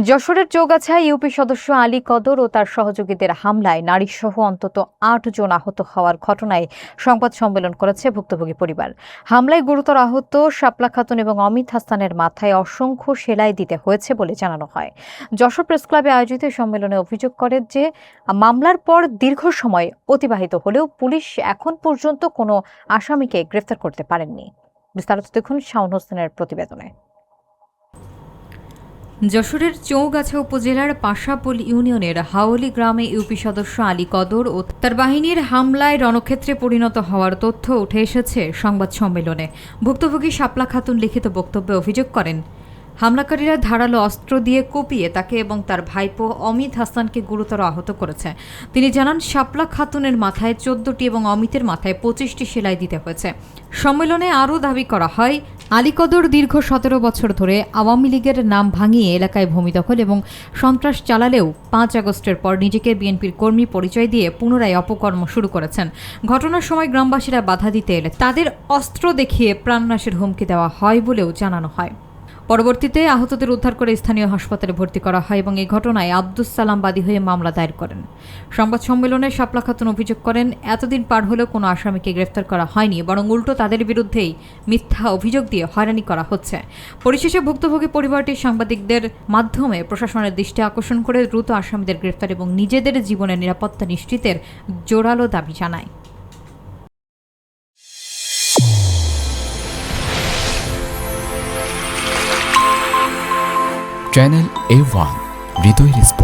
যশোরের চৌগাছায় ইউপি সদস্য আলী কদর ও তার সহযোগীদের হামলায় নারীসহ অন্তত ৮ জন আহত হওয়ার ঘটনায় সংবাদ সম্মেলন করেছে ভুক্তভোগী পরিবার। হামলায় গুরুতর আহত শাপলা খাতুন এবং অমিত হাসানের মাথায় অসংখ্য সেলাই দিতে হয়েছে বলে জানানো হয়। যশোর প্রেসক্লাবে আয়োজিত সম্মেলনে অভিযোগ করে যে মামলার পর দীর্ঘ সময় অতিবাহিত হলেও পুলিশ এখন পর্যন্ত কোনো আসামিকে গ্রেফতার করতে পারেননি। বিস্তারিত দেখুন শাওন হোসেনের প্রতিবেদনে। যশোরের চৌগাছা উপজেলার পাশাপোল ইউনিয়নের হাওলি গ্রামে ইউপি সদস্য আলী কদর ও তার বাহিনীর হামলায় রণক্ষেত্রে পরিণত হওয়ার তথ্য উঠে এসেছে সংবাদ সম্মেলনে। ভুক্তভোগী শাপলা খাতুন লিখিত বক্তব্যে অভিযোগ করেন, হামলাকারীরা ধারালো অস্ত্র দিয়ে কুপিয়ে তাকে এবং তার ভাইপো অমিত হাসানকে গুরুতর আহত করেছে। তিনি জানান, শাপলা খাতুনের মাথায় 14টি এবং অমিতের মাথায় 25টি সেলাই দিতে হয়েছে। সম্মেলনে আরও দাবি করা হয়, আলী কদর দীর্ঘ 17 বছর ধরে আওয়ামী লীগের নাম ভাঙিয়ে এলাকায় ভূমি দখল এবং সন্ত্রাস চালালেও 5 আগস্টের পর নিজেকে বিএনপির কর্মী পরিচয় দিয়ে পুনরায় অপকর্ম শুরু করেছেন। ঘটনার সময় গ্রামবাসীরা বাধা দিতে এলে তাদের অস্ত্র দেখিয়ে প্রাণনাশের হুমকি দেওয়া হয় বলেও জানানো হয়। পরবর্তীতে আহতদের উদ্ধার করে স্থানীয় হাসপাতালে ভর্তি করা হয় এবং এই ঘটনায় আব্দুস সালাম বাদী হয়ে মামলা দায়ের করেন। সংবাদ সম্মেলনে শাপলা খাতুন অভিযোগ করেন, এতদিন পার হলেও কোনো আসামিকে গ্রেফতার করা হয়নি, বরং উল্টো তাদের বিরুদ্ধেই মিথ্যা অভিযোগ দিয়ে হয়রানি করা হচ্ছে। পরিশেষে ভুক্তভোগী পরিবারটি সাংবাদিকদের মাধ্যমে প্রশাসনের দৃষ্টি আকর্ষণ করে দ্রুত আসামিদের গ্রেফতার এবং নিজেদের জীবনের নিরাপত্তা নিশ্চিতের জোরালো দাবি জানায়। চ্যানেল A1 হৃদয়ের স্পর্শ।